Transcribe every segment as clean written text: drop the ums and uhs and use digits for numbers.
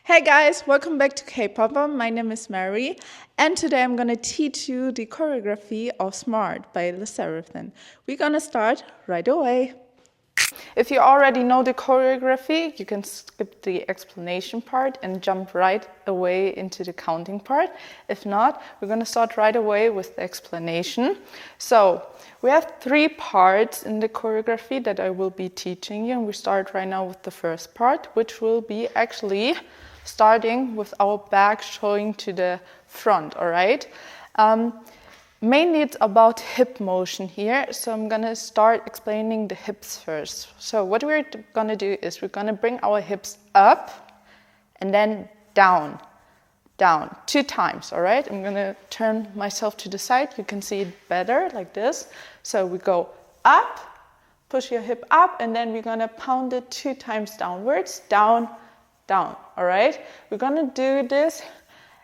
Hey guys, welcome back to Kpopper. My name is Mary, and today I'm gonna teach you the choreography of Smart by SSERAFIM. We're gonna start right away. If you already know the choreography, you can skip the explanation part and jump right away into the counting part. If not, we're gonna start right away with the explanation. So we have 3 parts in the choreography that I will be teaching you, and we start right now with the first part, which will be actually starting with our back showing to the front, all right? Mainly it's about hip motion here, so I'm gonna start explaining the hips first. So what we're gonna do is we're gonna bring our hips up and then down, 2 times, all right? I'm gonna turn myself to the side, you can see it better like this. So we go up, push your hip up, and then we're gonna pound it 2 times downwards, down, all right? We're gonna do this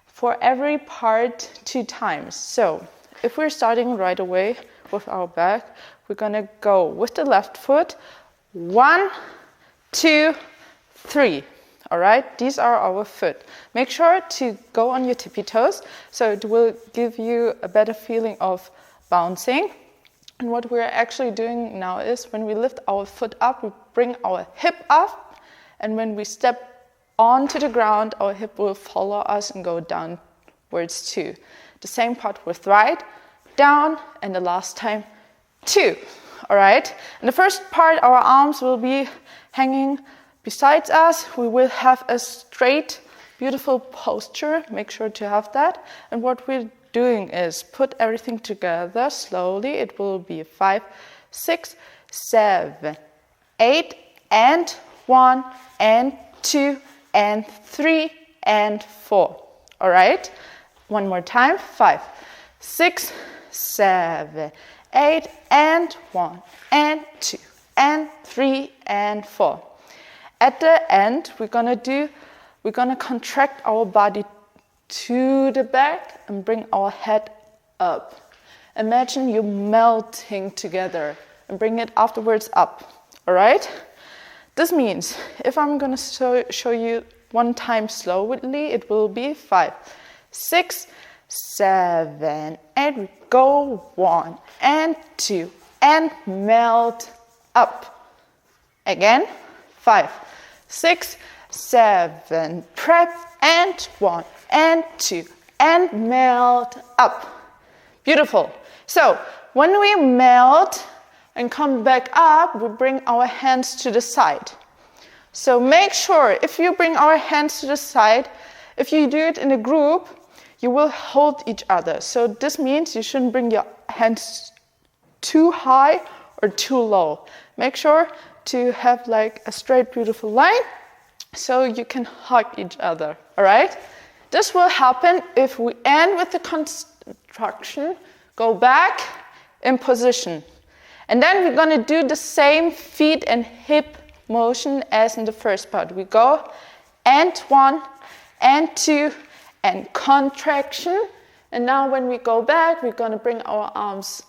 for every part 2 times. So if we're starting right away with our back, we're gonna go with the left foot, 1, 2, 3, all right? These are our foot. Make sure to go on your tippy toes, so it will give you a better feeling of bouncing. And what we're actually doing now is when we lift our foot up, we bring our hip up, and when we step onto the ground, our hip will follow us and go downwards too. The same part with right, down, and the last time 2, all right? In the first part, our arms will be hanging besides us. We will have a straight, beautiful posture. Make sure to have that. And what we're doing is put everything together slowly. It will be 5, 6, 7, 8, and 1, and 2, and 3, and 4, all right? One more time, 5, 6, 7, 8, and 1, and 2, and 3, and 4. At the end, we're gonna contract our body to the back and bring our head up. Imagine you melting together and bring it afterwards up, all right? This means if I'm gonna show you 1 time slowly, it will be 5, 6, 7, and we go 1 and 2 and melt up. Again, 5, 6, 7, prep, and 1 and 2 and melt up. Beautiful. So when we melt and come back up, we bring our hands to the side. So make sure, if you bring our hands to the side, if you do it in a group, you will hold each other. So this means you shouldn't bring your hands too high or too low. Make sure to have like a straight, beautiful line so you can hug each other, all right? This will happen if we end with the contraction, go back in position. And then we're gonna do the same feet and hip motion as in the first part. We go and 1 and 2 and contraction. And now when we go back, we're gonna bring our arms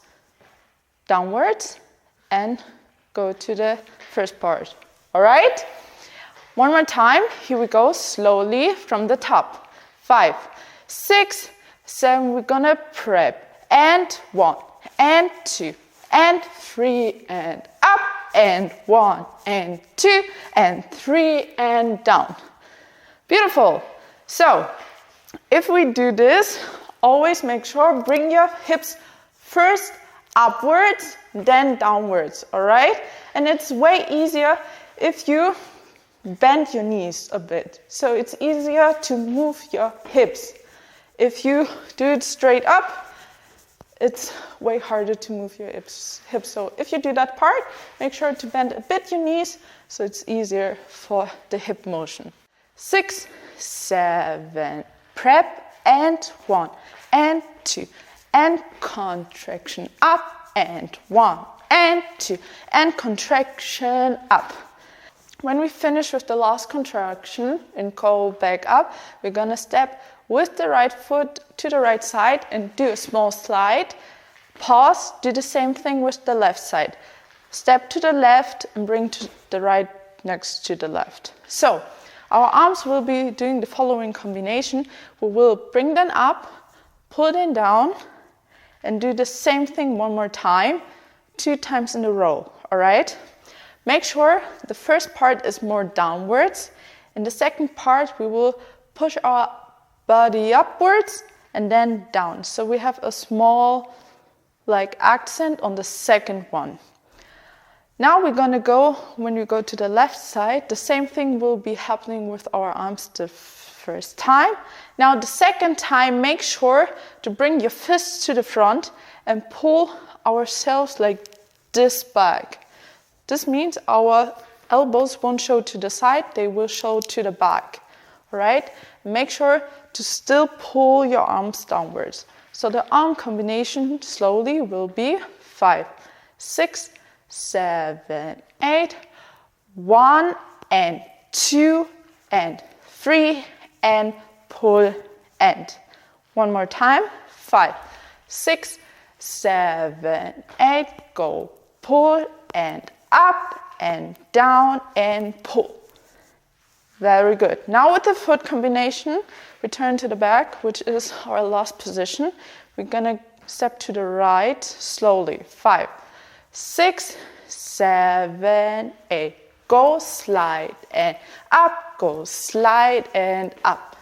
downwards and go to the first part. All right? One more time. Here we go, slowly from the top. 5, 6, 7, we're gonna prep. And 1 and 2 and 3 and up, and 1 and 2 and 3 and down. Beautiful. So if we do this, always make sure bring your hips first upwards, then downwards, all right? And it's way easier if you bend your knees a bit. So it's easier to move your hips. If you do it straight up, it's way harder to move your hips. So if you do that part, make sure to bend a bit your knees so it's easier for the hip motion. 6, 7, prep, and 1 and 2 and contraction up, and 1 and 2 and contraction up. When we finish with the last contraction and go back up, we're gonna step with the right foot to the right side and do a small slide. Pause, do the same thing with the left side. Step to the left and bring to the right next to the left. So Our arms will be doing the following combination. We will bring them up, pull them down, and do the same thing one more time, 2 times in a row, all right? Make sure the first part is more downwards. In the second part, we will push our body upwards and then down. So we have a small accent on the second one. Now we're gonna go, when we go to the left side, the same thing will be happening with our arms the first time. Now the second time, make sure to bring your fists to the front and pull ourselves like this back. This means our elbows won't show to the side, they will show to the back. All right? Make sure to still pull your arms downwards. So the arm combination slowly will be 5, 6, 7, 8, 1 and 2 and 3 and pull and. One more time, 5, 6, 7, 8, go, pull and up and down and pull. Very good. Now with the foot combination, we turn to the back, which is our last position. We're gonna step to the right slowly. 5, 6, 7, 8. Go, slide and up, go, slide and up.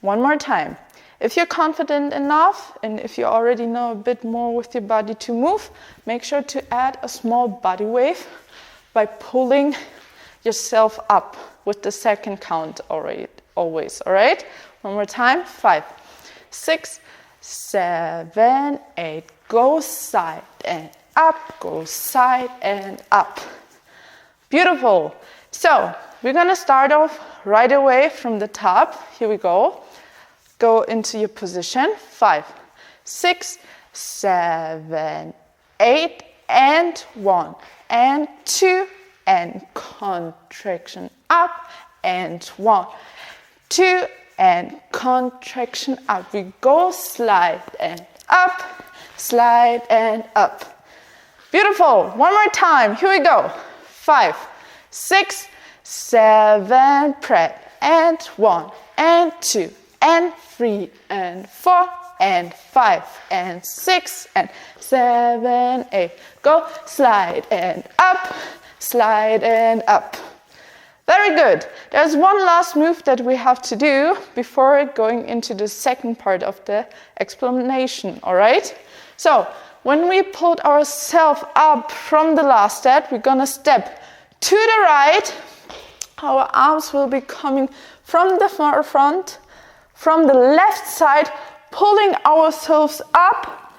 One more time. If you're confident enough and if you already know a bit more with your body to move, make sure to add a small body wave by pulling yourself up with the second count always, all right? One more time, 5, 6, 7, 8, go side and up, go side and up. Beautiful. So we're gonna start off right away from the top. Here we go. Go into your position, 5, 6, 7, 8, and 1, and 2, and contraction up, and 1, 2, and contraction up. We go slide and up, slide and up. Beautiful. One more time. Here we go. 5, 6, 7, prep, and 1, and 2, and 3, and 4, and 5, and 6, and 7, 8. Go slide and up, slide and up. Very good. There's one last move that we have to do before going into the second part of the explanation, all right? So when we pulled ourselves up from the last step, we're gonna step to the right. Our arms will be coming from the front, from the left side, pulling ourselves up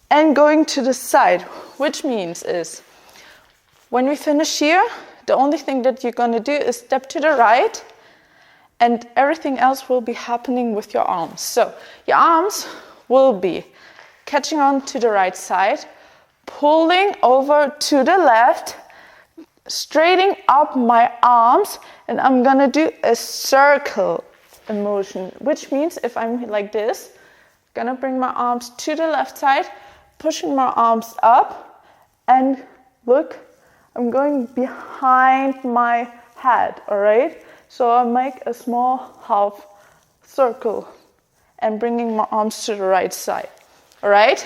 and going to the side, which means is when we finish here, the only thing that you're gonna do is step to the right and everything else will be happening with your arms. So your arms will be catching on to the right side, pulling over to the left, straightening up my arms, and I'm gonna do a circle motion, which means if I'm like this, gonna bring my arms to the left side, pushing my arms up, and look, I'm going behind my head, all right? So I make a small half circle and bringing my arms to the right side, all right?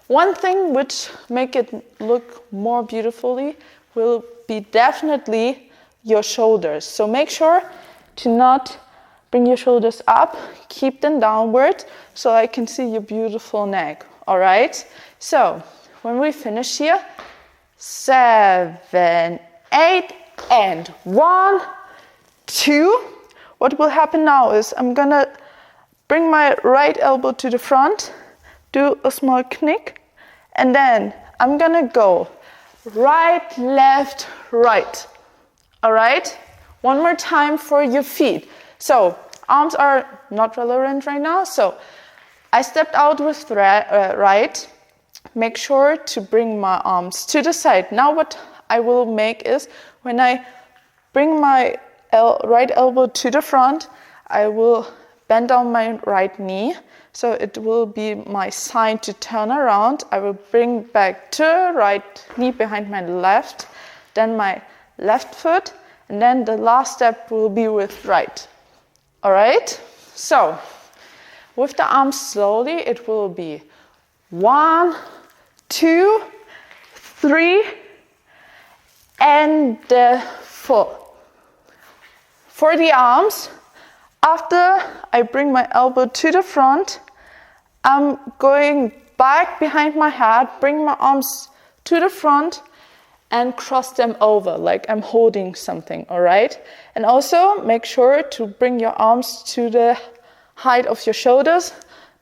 One thing which make it look more beautifully will be definitely your shoulders. So make sure to not bring your shoulders up, keep them downward so I can see your beautiful neck, all right? So when we finish here, 7, 8, and 1, 2. What will happen now is I'm gonna bring my right elbow to the front, do a small knick, and then I'm gonna go right, left, right. All right? One more time for your feet. So arms are not relevant right now. So I stepped out with right. Make sure to bring my arms to the side. Now what I will make is when I bring my right elbow to the front, I will bend down my right knee. So it will be my sign to turn around. I will bring back to right knee behind my left, then my left foot, And then the last step will be with right. All right? So, with the arms slowly, it will be 1, 2, 3, and 4. For the arms, after I bring my elbow to the front, I'm going back behind my head, bring my arms to the front, and cross them over like I'm holding something, all right? And also make sure to bring your arms to the height of your shoulders,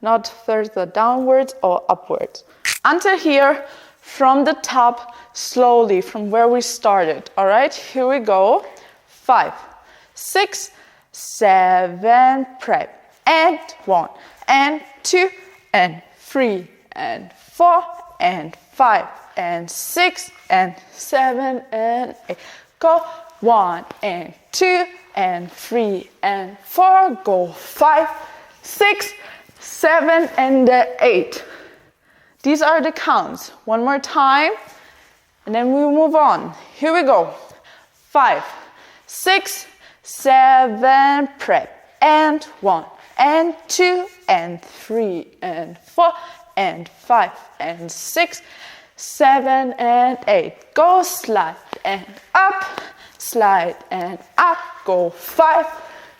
not further downwards or upwards. Until here, from the top, slowly, from where we started, all right? Here we go. 5, 6, 7, prep. And 1, and 2, and 3, and 4, and 5, and 6, and 7, and 8. Go 1, and 2, and 3, and 4. Go 5, 6, 7, and 8. These are the counts. One more time, and then we move on. Here we go. 5, 6, 7, prep. And 1, and 2, and 3, and 4, and 5, and 6, 7, and 8. Go slide and up, slide and up. Go 5,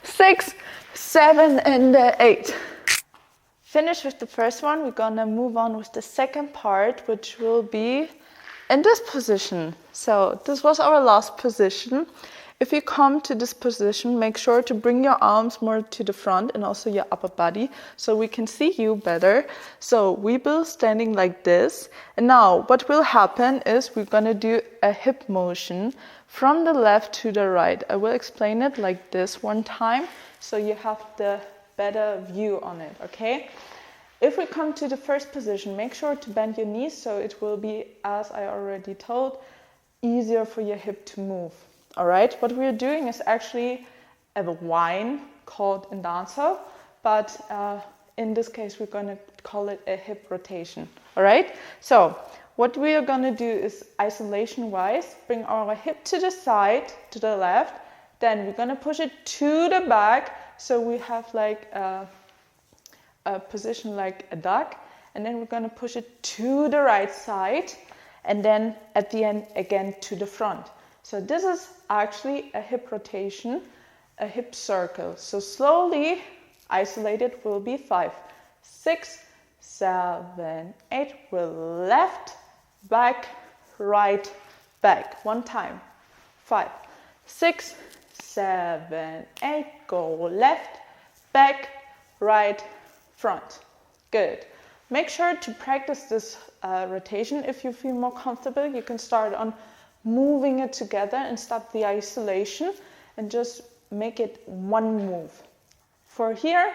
6, 7, and 8. Finish with the first one. We're gonna move on with the second part, which will be in this position. So this was our last position. If you come to this position, make sure to bring your arms more to the front and also your upper body so we can see you better. So we will standing like this. And now what will happen is we're gonna do a hip motion from the left to the right. I will explain it like this one time so you have the better view on it, okay? If we come to the first position, make sure to bend your knees so it will be, as I already told, easier for your hip to move. All right, what we're doing is actually a whine called in dancehall, but in this case we're going to call it a hip rotation. All right, so what we are going to do is isolation wise bring our hip to the side, to the left, then we're going to push it to the back so we have like a position like a duck, and then we're going to push it to the right side, and then at the end again to the front. So this is actually a hip rotation, a hip circle. So slowly isolated will be 5, 6, 7, 8. We'll left, back, right, back. One time. 5, 6, 7, 8. Go left, back, right, front. Good. Make sure to practice this rotation. If you feel more comfortable, you can start on moving it together and stop the isolation and just make it one move. For here,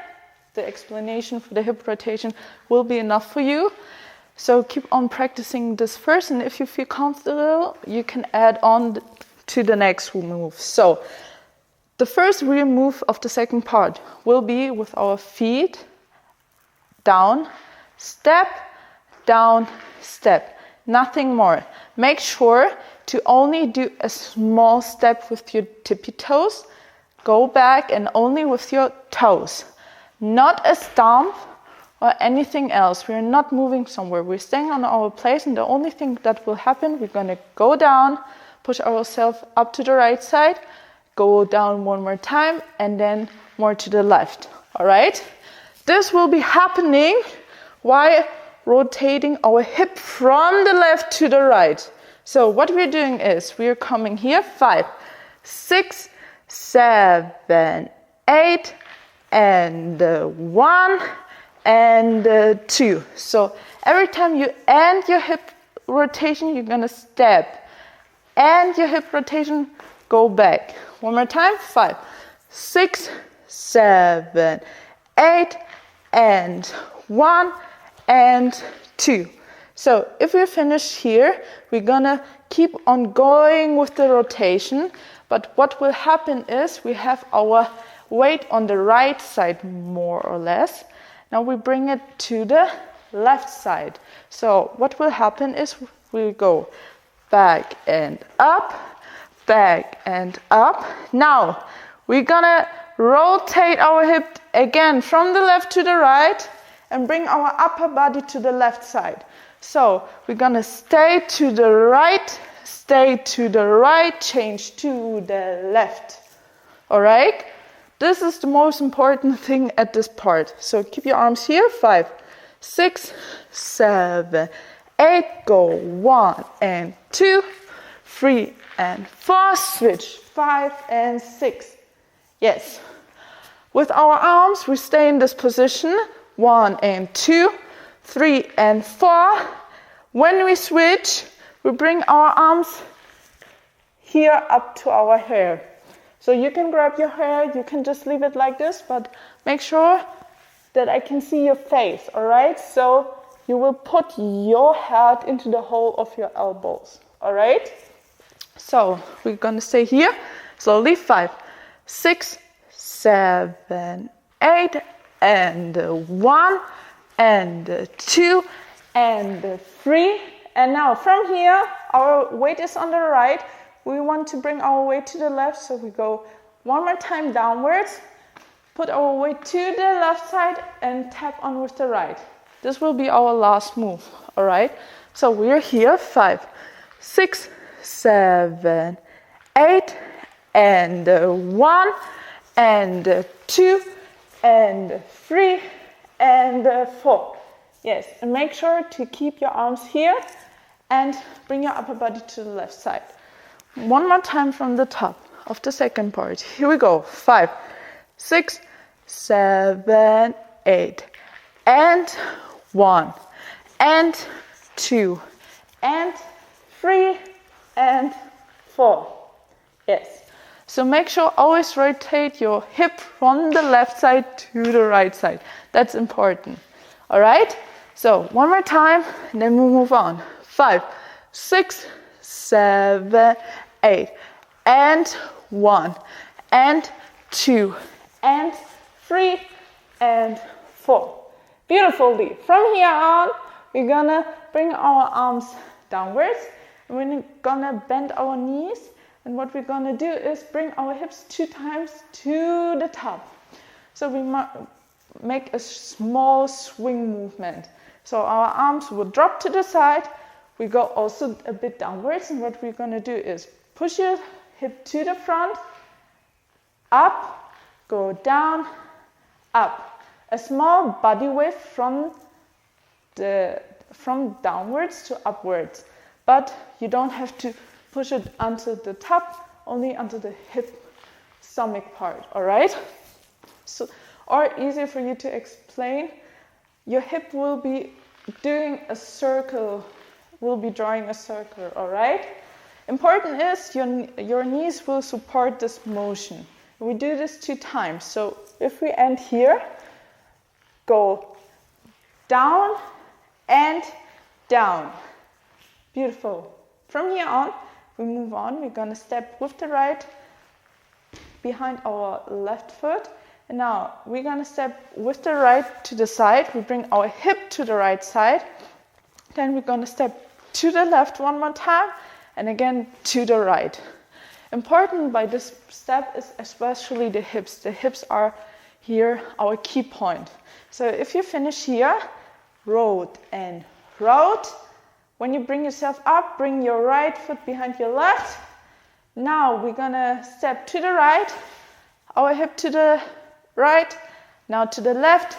the explanation for the hip rotation will be enough for you. So keep on practicing this first, and if you feel comfortable, you can add on to the next move. So the first real move of the second part will be with our feet down, step, down, step. Nothing more. Make sure to only do a small step with your tippy toes. Go back and only with your toes. Not a stomp or anything else. We're not moving somewhere. We're staying on our place, and the only thing that will happen, we're going to go down, push ourselves up to the right side, go down one more time, and then more to the left. All right? This will be happening while rotating our hip from the left to the right. So what we're doing is we're coming here 5, 6, 7, 8, and 1 and 2. So every time you end your hip rotation, you're gonna step. End your hip rotation, go back. One more time. 5, 6, 7, 8, and 1 and 2. So if we finish here, we're gonna keep on going with the rotation, but what will happen is we have our weight on the right side more or less. Now we bring it to the left side. So what will happen is we'll go back and up, back and up. Now we're gonna rotate our hip again from the left to the right and bring our upper body to the left side. So we're gonna stay to the right, change to the left. All right? This is the most important thing at this part. So keep your arms here. 5, 6, 7, 8. Go 1 and 2, 3 and 4. Switch 5 and 6. Yes. With our arms, we stay in this position. 1 and 2, 3 and 4. When we switch, we bring our arms here up to our hair. So you can grab your hair, you can just leave it like this, but make sure that I can see your face, all right? So you will put your head into the hole of your elbows, all right? So we're gonna stay here. Slowly, 5, 6, 7, 8, and 1, and 2, and 3. And now from here, our weight is on the right. We want to bring our weight to the left, so we go one more time downwards, put our weight to the left side and tap on with the right. This will be our last move, all right? So we're here, 5, 6, 7, 8, and 1, and 2, and 3, and 4. Yes, and make sure to keep your arms here and bring your upper body to the left side. One more time from the top of the second part. Here we go. 5, 6, 7, 8, and 1, and 2, and 3, and 4. Yes. So make sure always rotate your hip from the left side to the right side. That's important. All right? So one more time, and then we'll move on. 5, 6, 7, 8, and 1, and 2, and 3, and 4. Beautifully. From here on, we're gonna bring our arms downwards, and we're gonna bend our knees, and what we're gonna do is bring our hips 2 times to the top. So we make a small swing movement. So our arms will drop to the side. We go also a bit downwards, and what we're gonna do is push your hip to the front, up, go down, up. A small body wave from downwards to upwards, but you don't have to push it onto the top, only onto the hip stomach part, all right? So, or easier for you to explain, your hip will be doing a circle, will be drawing a circle, all right? Important is your knees will support this motion. We do this 2 times. So if we end here, go down and down. Beautiful. From here on, we move on. We're gonna step with the right behind our left foot. And now we're gonna step with the right to the side. We bring our hip to the right side. Then we're gonna step to the left one more time, and again to the right. Important by this step is especially the hips. The hips are here our key point. So if you finish here, rote and rote. When you bring yourself up, bring your right foot behind your left. Now we're gonna step to the right, our hip to the right, now to the left,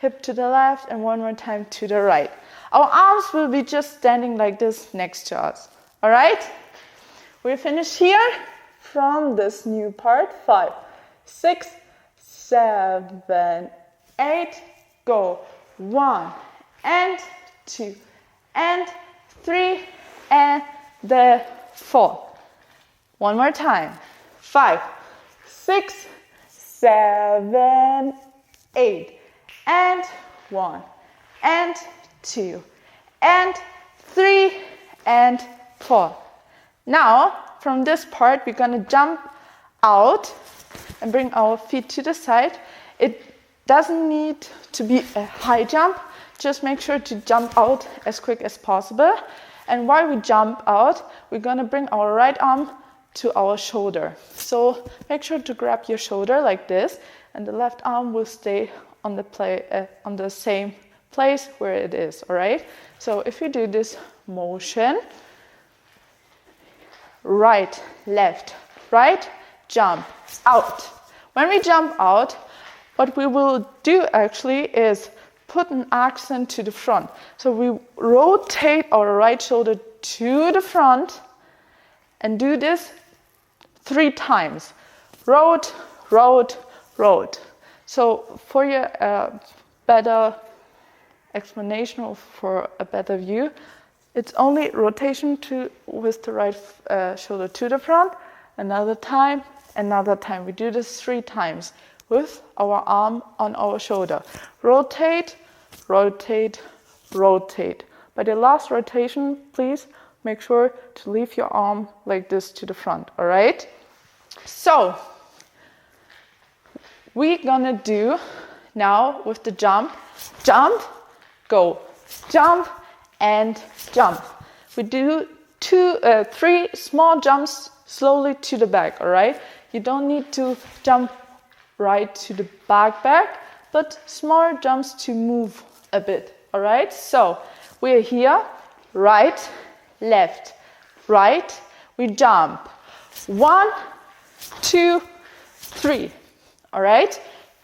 hip to the left, and one more time to the right. Our arms will be just standing like this next to us. All right? We finish here from this new part. 5, 6, 7, 8, go. 1, and 2, and 3, and 4. One more time. 5, 6, 7, 8, and 1, and 2, and 3, and 4. Now, from this part, we're gonna jump out and bring our feet to the side. It doesn't need to be a high jump. Just make sure to jump out as quick as possible. And while we jump out, we're gonna bring our right arm to our shoulder. So make sure to grab your shoulder like this, and the left arm will stay on the same place where it is, all right? So if you do this motion, right, left, right, jump, out. When we jump out, what we will do actually is put an accent to the front. So we rotate our right shoulder to the front and do this 3 times. Rot, rot, rot. So for your better explanation or for a better view, it's only rotation with the right shoulder to the front, another time. We do this 3 times with our arm on our shoulder. Rotate, rotate, rotate. By the last rotation, please make sure to leave your arm like this to the front, all right? So, we're gonna do now with the jump, go, jump, and jump. We do 3 small jumps slowly to the back, all right? You don't need to jump right to the back, but small jumps to move a bit, all right? So we're here, right, left, right, we jump. 1, 2, 3, all right?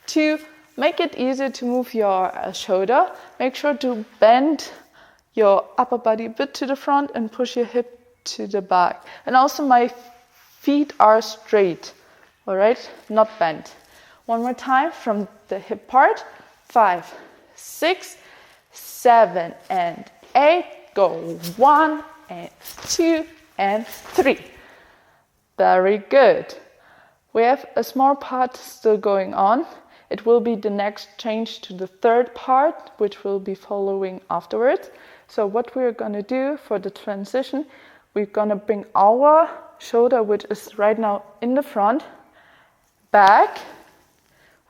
To make it easier to move your shoulder, make sure to bend your upper body a bit to the front and push your hip to the back. And also my feet are straight, all right, not bent. One more time from the hip part. 5, 6, 7, and 8. Go. 1, and 2, and 3. Very good. We have a small part still going on. It will be the next change to the third part, which will be following afterwards. So what we're going to do for the transition, we're going to bring our shoulder, which is right now in the front, back.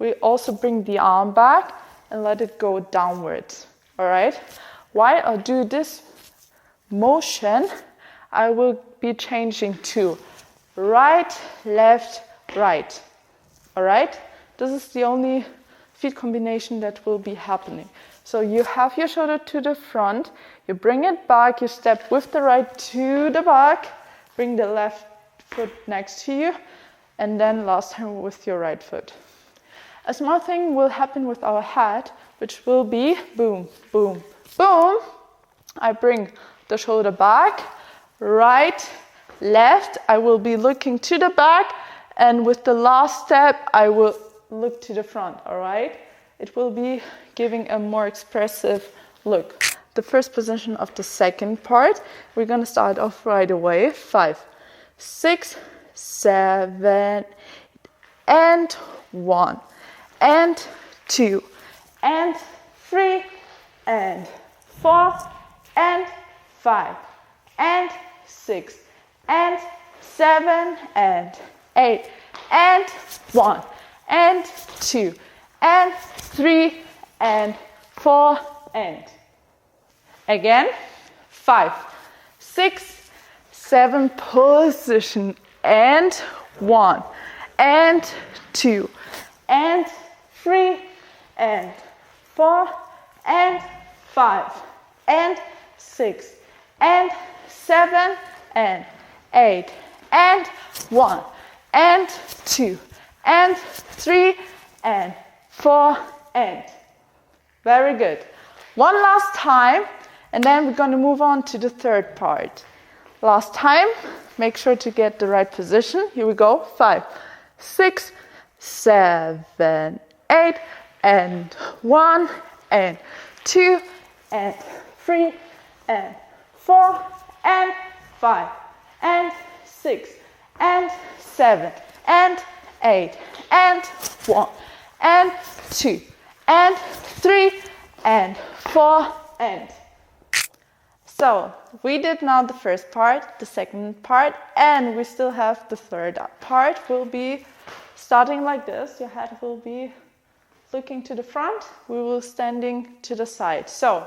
We also bring the arm back and let it go downwards, all right? While I do this motion, I will be changing to right, left, right, all right? This is the only feet combination that will be happening. So you have your shoulder to the front, you bring it back, you step with the right to the back, bring the left foot next to you, and then last time with your right foot. A small thing will happen with our head, which will be boom, boom, boom. I bring the shoulder back, right, left. I will be looking to the back, and with the last step, I will look to the front, all right? It will be giving a more expressive look. The first position of the second part, we're gonna start off right away. 5, 6, 7, and 1, and 2, and 3, and 4, and 5, and 6, and 7, and 8, and 1, and 2, and 3, and 4, and again, 5, 6, 7, position, and 1, and 2, and 3, and 4, and 5, and 6, and 7, and 8, and 1, and 2, and 3, and 4, and very good. One last time, and then we're going to move on to the third part. Last time, make sure to get the right position. Here we go. 5, 6, 7, 8, and 1, and 2, and 3, and 4, and 5, and 6, and 7, and 8, and 1, and 2, and 3, and 4, and. So we did now the first part, the second part, and we still have the third part. Will be starting like this. Your head will be looking to the front. We will standing to the side. So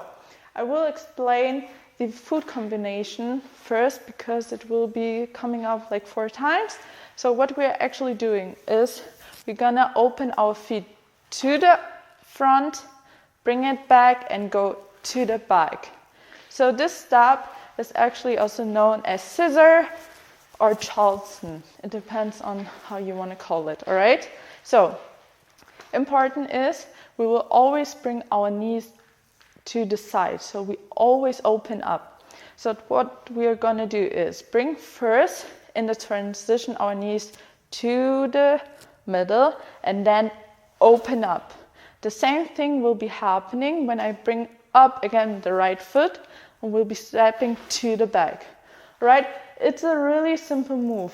I will explain the foot combination first because it will be coming up like 4 times. So what we're actually doing is we're gonna open our feet to the front, bring it back and go to the back. So this step is actually also known as scissor or Charleston. It depends on how you want to call it, all right? So important is we will always bring our knees to the side. So we always open up. So what we are going to do is bring first in the transition our knees to the middle and then open up. The same thing will be happening when I bring up again the right foot and we'll be stepping to the back. Right? It's a really simple move.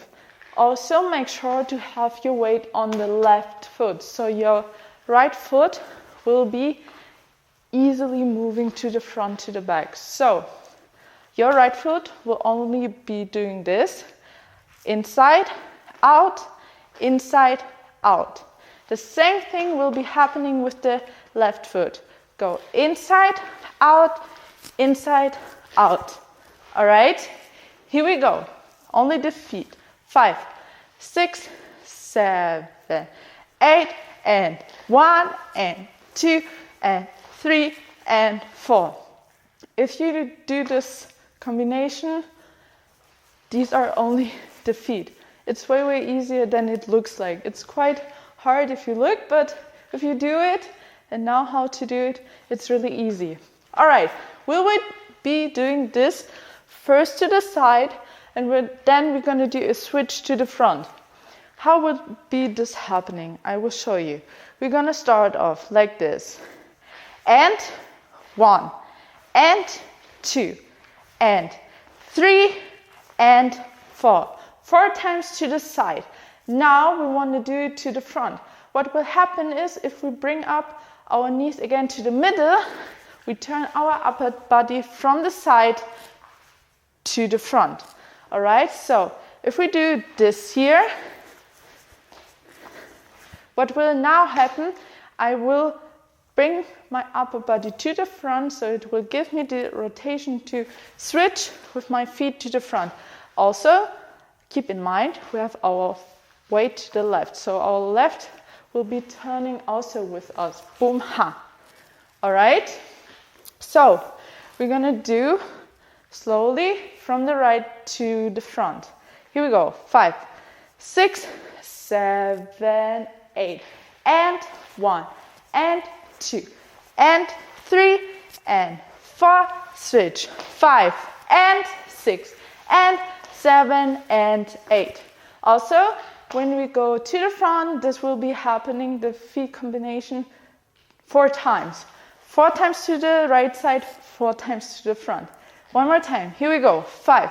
Also make sure to have your weight on the left foot. So your right foot will be easily moving to the front, to the back. So your right foot will only be doing this. Inside, out, inside, out. The same thing will be happening with the left foot. Go inside, out, inside, out. All right? Here we go. Only the feet. 5, 6, 7, 8, and 1, and 2, and 3, and 4. If you do this combination, these are only the feet. It's way, way easier than it looks like. It's quite hard if you look, but if you do it and know how to do it, it's really easy. All right, will we be doing this first to the side, and then we're going to do a switch to the front. How would be this happening? I will show you. We're going to start off like this. And 1, and 2, and 3, and 4. 4 times to the side. Now we want to do it to the front. What will happen is if we bring up our knees again to the middle, we turn our upper body from the side to the front. All right, so if we do this here, what will now happen, I will bring my upper body to the front, so it will give me the rotation to switch with my feet to the front. Also, keep in mind, we have our weight to the left, so our left will be turning also with us. Boom, ha. All right, so we're gonna do slowly from the right to the front. Here we go. 5, 6, 7, 8, and 1, and 2, and 3, and 4, switch. 5, and 6, and 7, and 8. Also, when we go to the front, this will be happening, the feet combination, 4 times. 4 times to the right side, 4 times to the front. One more time. Here we go. 5,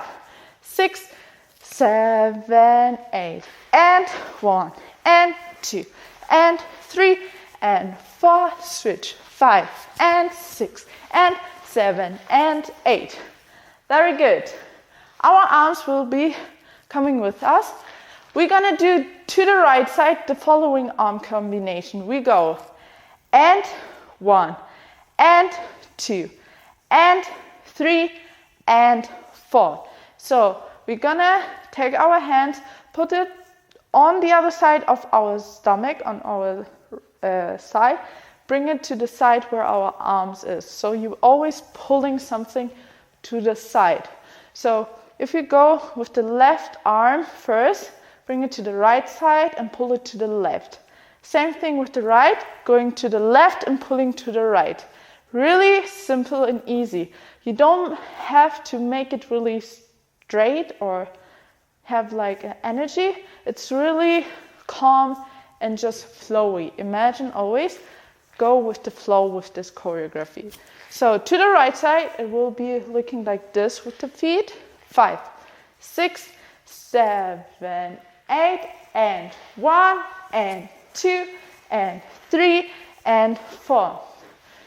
6, 7, 8, and 1, and 2, and 3, and 4, switch. 5, and 6, and 7, and 8. Very good. Our arms will be coming with us. We're gonna do to the right side the following arm combination. We go and 1, and 2, and 3, and 4. So we're gonna take our hands, put it on the other side of our stomach, on our side, bring it to the side where our arms is. So you're always pulling something to the side. So if you go with the left arm first, bring it to the right side and pull it to the left. Same thing with the right, going to the left and pulling to the right. Really simple and easy. You don't have to make it really straight or have like an energy. It's really calm and just flowy. Imagine always go with the flow with this choreography. So to the right side, it will be looking like this with the feet. 5, 6, 7, 8, and 1, and 2, and 3, and 4.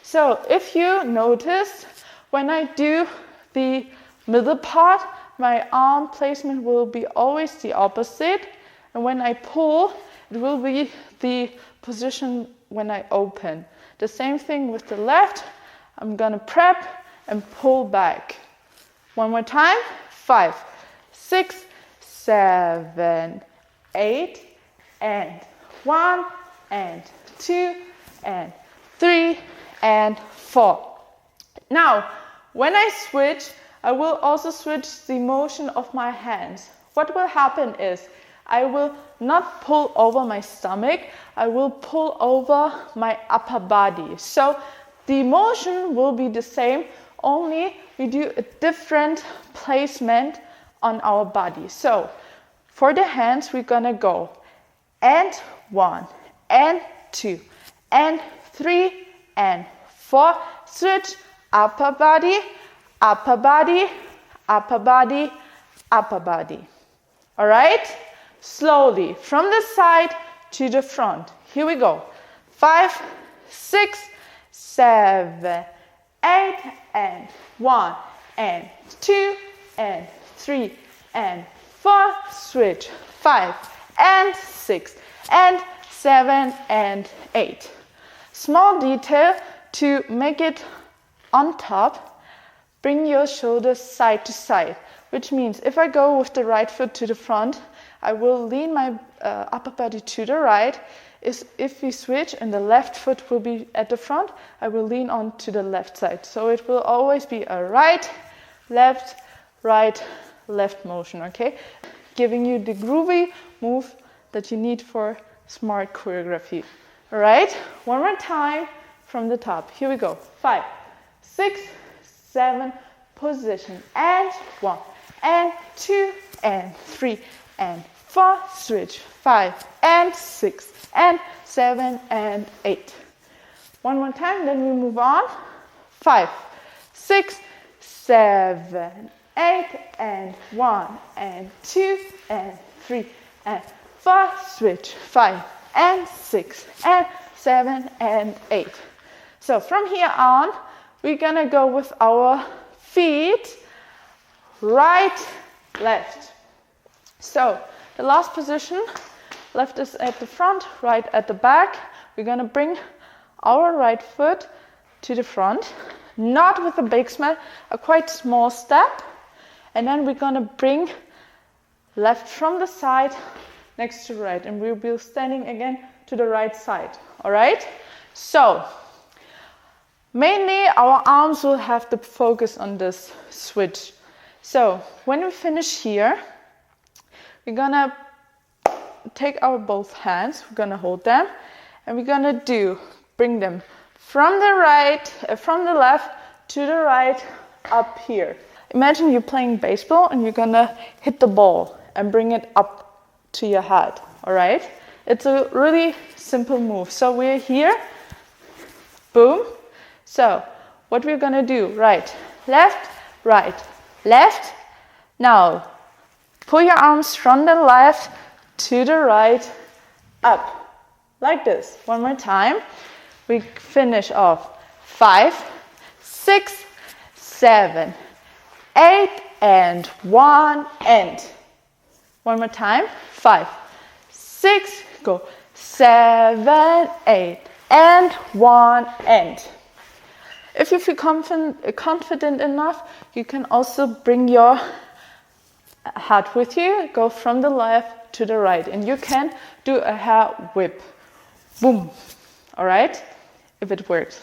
So if you notice, when I do the middle part, my arm placement will be always the opposite. And when I pull, it will be the position when I open. The same thing with the left. I'm gonna prep and pull back. One more time. 5, 6, 7, 8, and 1, and 2, and 3, and 4. Now, when I switch, I will also switch the motion of my hands. What will happen is I will not pull over my stomach, I will pull over my upper body. So the motion will be the same, only we do a different placement on our body. So for the hands, we're gonna go and 1, and 2, and 3, and 4. Switch, upper body, upper body, upper body, upper body. All right? Slowly, from the side to the front. Here we go. 5, 6, 7, 8, and 1, and 2, and 3, and 4. Switch. 5, and 6, and 7, and 8. Small detail to make it on top. Bring your shoulders side to side, which means if I go with the right foot to the front, I will lean my upper body to the right. If we switch and the left foot will be at the front, I will lean on to the left side. So it will always be a right, left motion, okay? Giving you the groovy move that you need for smart choreography. All right, one more time from the top. Here we go. 5, 6, 7, position, and 1, and 2, and 3, and 4. Switch. 5, and 6, and 7, and 8. One more time, then we move on. 5, 6, 7, 8, and 1, and 2, and 3, and 4. Switch. 5, and 6, and 7, and 8. So from here on, we're gonna go with our feet, right, left. So the last position, left is at the front, right at the back. We're gonna bring our right foot to the front, not with a big smell, a quite small step. And then we're gonna bring left from the side next to right, and we'll be standing again to the right side. All right? So mainly our arms will have to focus on this switch. So when we finish here, we're gonna take our both hands, we're gonna hold them, and we're gonna bring them from the left to the right up here. Imagine you're playing baseball and you're gonna hit the ball and bring it up to your head, all right? It's a really simple move. So we're here, boom. So what we're gonna do, right, left, left. Now, pull your arms from the left to the right, up, like this. One more time. We finish off 5, 6, 7, 8, and 1, and. One more time. 5, 6, go. 7, 8, and 1, and. If you feel confident enough, you can also bring your head with you, go from the left to the right, and you can do a hair whip. Boom. All right? If it works.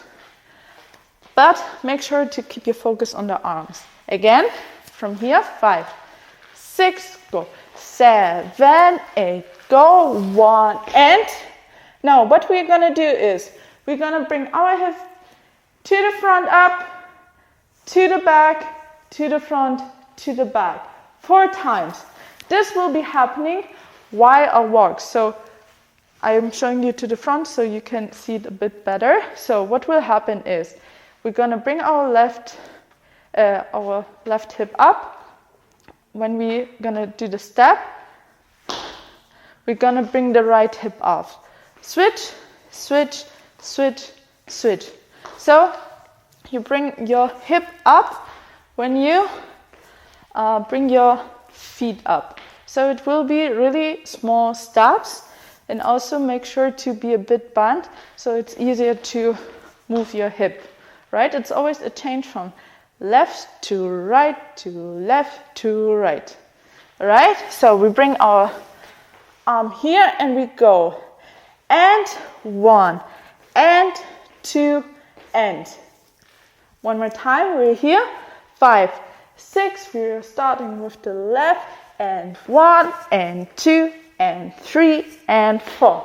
But make sure to keep your focus on the arms. Again, from here, 5, 6, go. 7, 8, go. 1, and. Now, what we're going to do is, we're going to bring our hip to the front up, to the back, to the front, to the back. 4 times. This will be happening while I walk. So I am showing you to the front so you can see it a bit better. So what will happen is we're going to bring our left hip up. When we're going to do the step, we're going to bring the right hip off. Switch, switch, switch, switch. So you bring your hip up when you bring your feet up. So it will be really small steps, and also make sure to be a bit bent so it's easier to move your hip, right? It's always a change from left to right, to left to right. All right, so we bring our arm here and we go. And 1, and 2, and. One more time, we're here. 5, 6, we're starting with the left, and 1, and 2, and 3, and 4.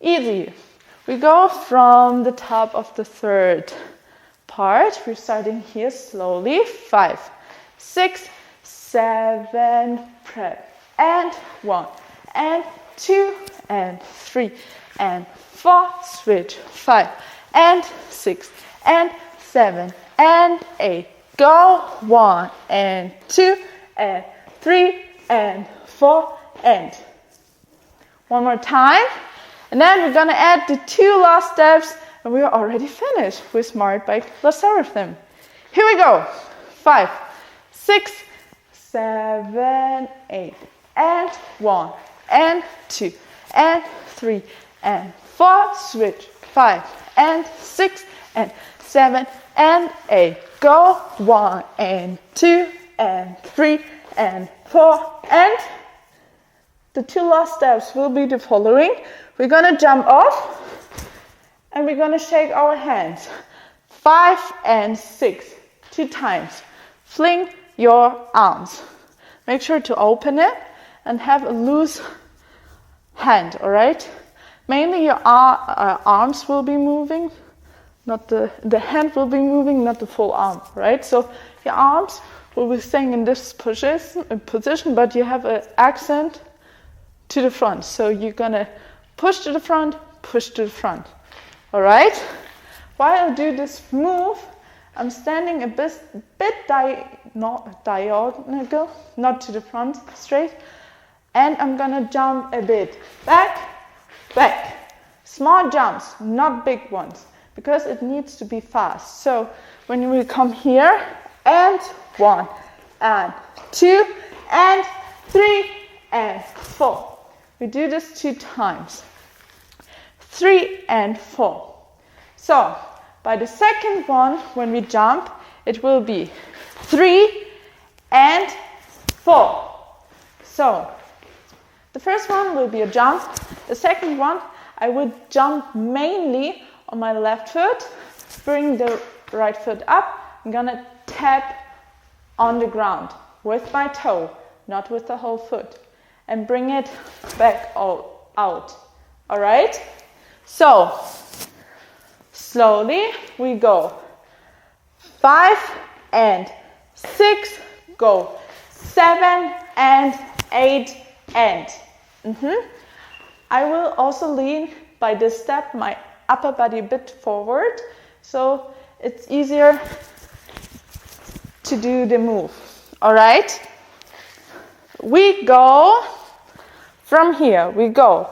Easy. We go from the top of the third part. We're starting here slowly. 5, 6, 7, prep. And 1, and 2, and 3, and 4. Switch. 5, and 6, and 7, and 8. Go. 1, and 2, and 3, and 4, and. One more time. And then we're going to add the 2 last steps, and we are already finished with Smart by SSERAFIM. Here we go. 5, 6, 7, 8, and 1, and 2, and 3, and 4. Switch. 5, and 6, and 7, and 8. Go. 1, and 2, and 3, and 4, and. The 2 last steps will be the following. We're going to jump off and we're going to shake our hands. 5 and 6, 2 times. Fling your arms. Make sure to open it and have a loose hand, all right? Mainly your arms will be moving, not the hand will be moving, not the full arm, right? So your arms will be staying in this position, but you have an accent to the front. So you're gonna push to the front, push to the front. All right? While I do this move, I'm standing a bit diagonal, not to the front, straight. And I'm gonna jump a bit back, back. Small jumps, not big ones, because it needs to be fast. So when we come here, and 1, and 2, and 3, and 4. We do this 2 times. 3 and 4. So, by the second one, when we jump, it will be 3 and 4. So, the first one will be a jump. The second one, I would jump mainly on my left foot, bring the right foot up. I'm gonna tap on the ground with my toe, not with the whole foot. And bring it back out. All right? So, slowly we go. 5 and 6, go. 7 and 8, and. I will also lean by this step my upper body a bit forward, so it's easier to do the move. All right? We go. From here, we go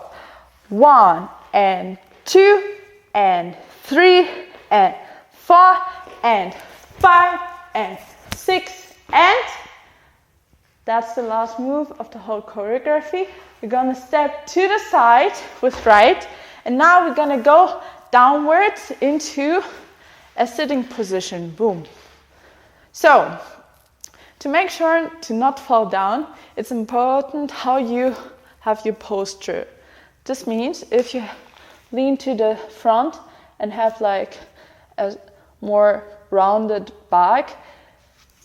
1 and 2 and 3 and 4 and 5 and 6 and. That's the last move of the whole choreography. We're gonna step to the side with right, and now we're gonna go downwards into a sitting position. Boom. So, to make sure to not fall down, it's important how you have your posture. This means if you lean to the front and have like a more rounded back,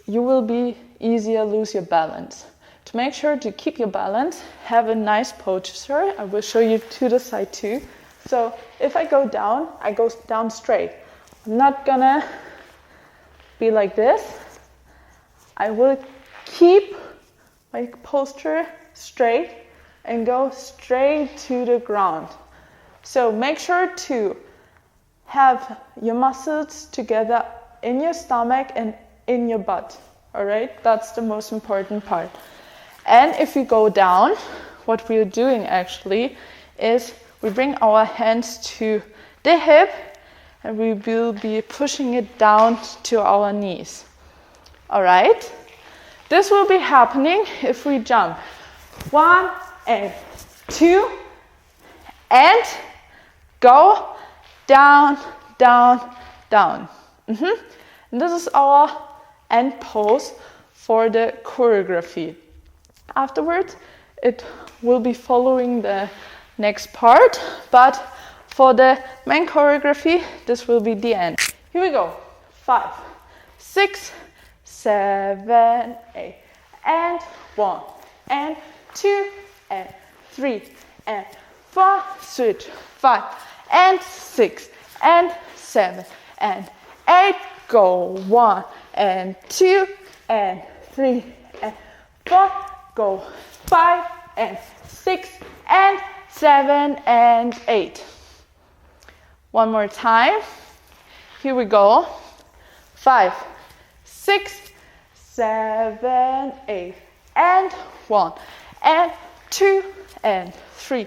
you will be easier lose your balance. To make sure to keep your balance, have a nice posture. I will show you to the side too. So if I go down, I go down straight. I'm not gonna be like this. I will keep my posture straight and go straight to the ground. So make sure to have your muscles together in your stomach and in your butt. All right, that's the most important part. And if we go down, what we're doing actually is we bring our hands to the hip and we will be pushing it down to our knees. All right, this will be happening if we jump 1 and 2 and go down, down, down. And this is our end pose for the choreography. Afterwards, it will be following the next part, but for the main choreography, this will be the end. Here we go. 5, 6, 7, 8, and 1, and 2, and 3, and 4, switch, 5, and 6, and 7, and 8, go, 1, and 2, and 3, and 4, go, 5, and 6, and 7, and 8. One more time. Here we go. 5, 6, 7, 8, and 1, and 2, and 3,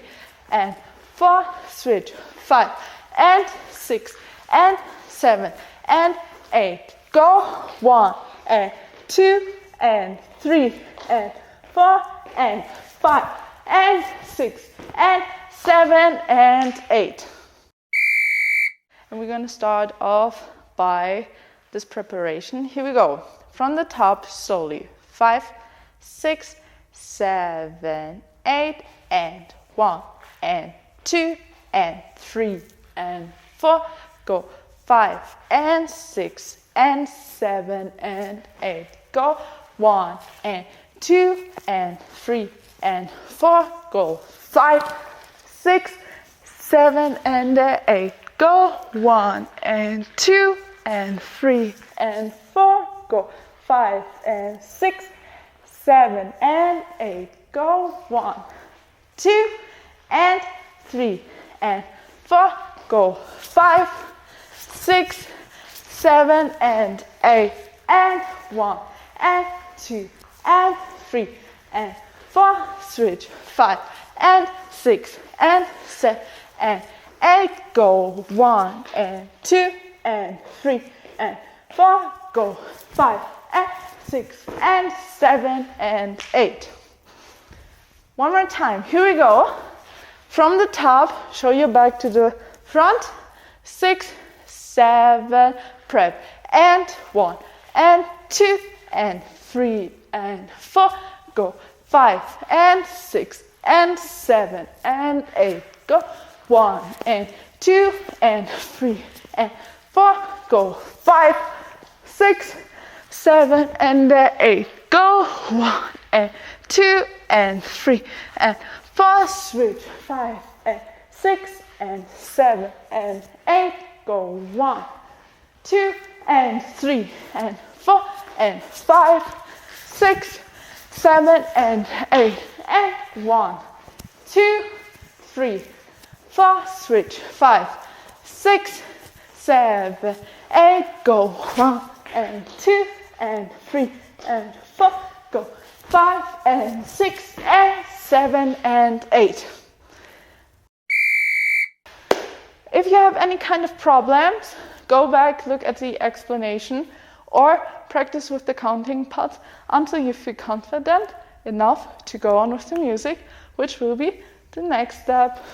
and 4, switch, 5, and 6, and 7, and 8, go, 1, and 2, and 3, and 4, and 5, and 6, and 7, and 8. And we're going to start off by this preparation. Here we go. From the top, slowly. 5, 6, 7, 8, and 1, and 2, and 3, and 4, go, 5, and 6, and 7, and 8, go, 1, and 2, and 3, and 4, go, 5, 6, 7, and 8, go, 1, and 2, and 3, and 4, go, 5, and 6, 7, and 8, go, 1, 2, and 3, and 4, go, 5, 6, 7, and 8, and 1, and 2, and 3, and 4, switch, 5, and 6, and 7, and 8, go, 1, and 2, and 3, and 4, go, 5, and 6, and 7, and 8. One more time, here we go. From the top, show your back to the front, 6, 7, prep, and 1, and 2, and 3, and 4, go, 5, and 6, and 7, and 8, go, 1, and 2, and 3, and 4, go, 5, 6, 7, and 8, go, 1, and 2, and 3, and 4, switch, 5, and 6, and 7, and 8, go, 1, 2, and 3, and 4, and 5, 6, 7, and 8, and 1, 2, 3, 4, switch, 5, 6, 7, 8, go, 1, and 2, and 3, and 4, go, 5, and 6, and 7, and 8. If you have any kind of problems, go back, look at the explanation, or practice with the counting parts until you feel confident enough to go on with the music, which will be the next step.